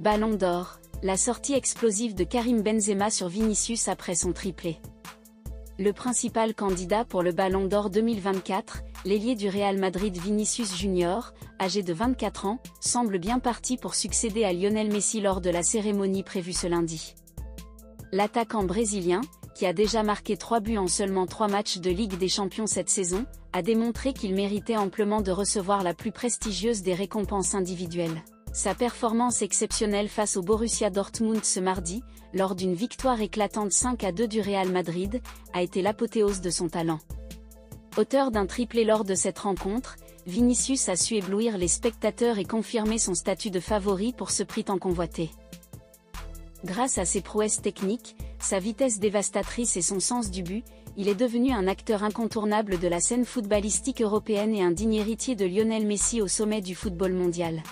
Ballon d'or, la sortie explosive de Karim Benzema sur Vinicius après son triplé. Le principal candidat pour le Ballon d'or 2024, l'ailier du Real Madrid Vinicius Junior, âgé de 24 ans, semble bien parti pour succéder à Lionel Messi lors de la cérémonie prévue ce lundi. L'attaquant brésilien, qui a déjà marqué 3 buts en seulement 3 matchs de Ligue des Champions cette saison, a démontré qu'il méritait amplement de recevoir la plus prestigieuse des récompenses individuelles. Sa performance exceptionnelle face au Borussia Dortmund ce mardi, lors d'une victoire éclatante 5-2 du Real Madrid, a été l'apothéose de son talent. Auteur d'un triplé lors de cette rencontre, Vinicius a su éblouir les spectateurs et confirmer son statut de favori pour ce prix tant convoité. Grâce à ses prouesses techniques, sa vitesse dévastatrice et son sens du but, il est devenu un acteur incontournable de la scène footballistique européenne et un digne héritier de Lionel Messi au sommet du football mondial.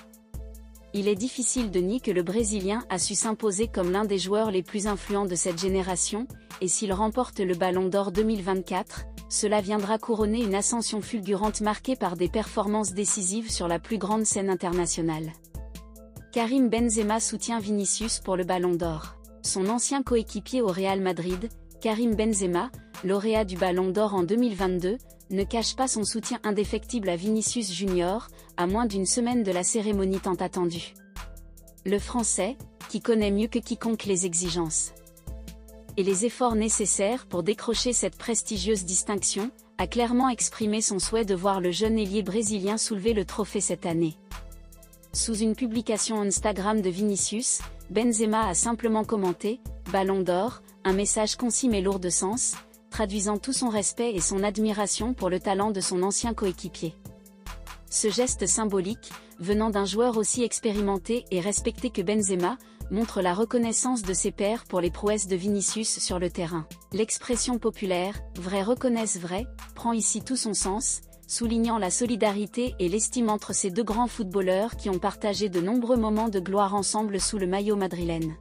Il est difficile de nier que le Brésilien a su s'imposer comme l'un des joueurs les plus influents de cette génération, et s'il remporte le Ballon d'or 2024, cela viendra couronner une ascension fulgurante marquée par des performances décisives sur la plus grande scène internationale. Karim Benzema soutient Vinicius pour le Ballon d'or. Son ancien coéquipier au Real Madrid, Karim Benzema, lauréat du Ballon d'or en 2022, ne cache pas son soutien indéfectible à Vinicius Junior, à moins d'une semaine de la cérémonie tant attendue. Le Français, qui connaît mieux que quiconque les exigences et les efforts nécessaires pour décrocher cette prestigieuse distinction, a clairement exprimé son souhait de voir le jeune ailier brésilien soulever le trophée cette année. Sous une publication Instagram de Vinicius, Benzema a simplement commenté « Ballon d'or », un message concis mais lourd de sens, traduisant tout son respect et son admiration pour le talent de son ancien coéquipier. Ce geste symbolique, venant d'un joueur aussi expérimenté et respecté que Benzema, montre la reconnaissance de ses pairs pour les prouesses de Vinicius sur le terrain. L'expression populaire « vrai reconnaisse vrai » prend ici tout son sens, soulignant la solidarité et l'estime entre ces deux grands footballeurs qui ont partagé de nombreux moments de gloire ensemble sous le maillot madrilène.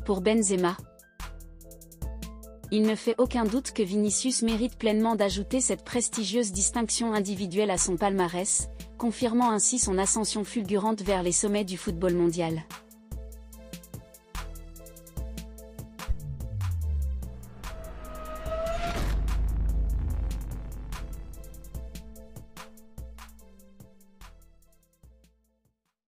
Pour Benzema, il ne fait aucun doute que Vinicius mérite pleinement d'ajouter cette prestigieuse distinction individuelle à son palmarès, confirmant ainsi son ascension fulgurante vers les sommets du football mondial.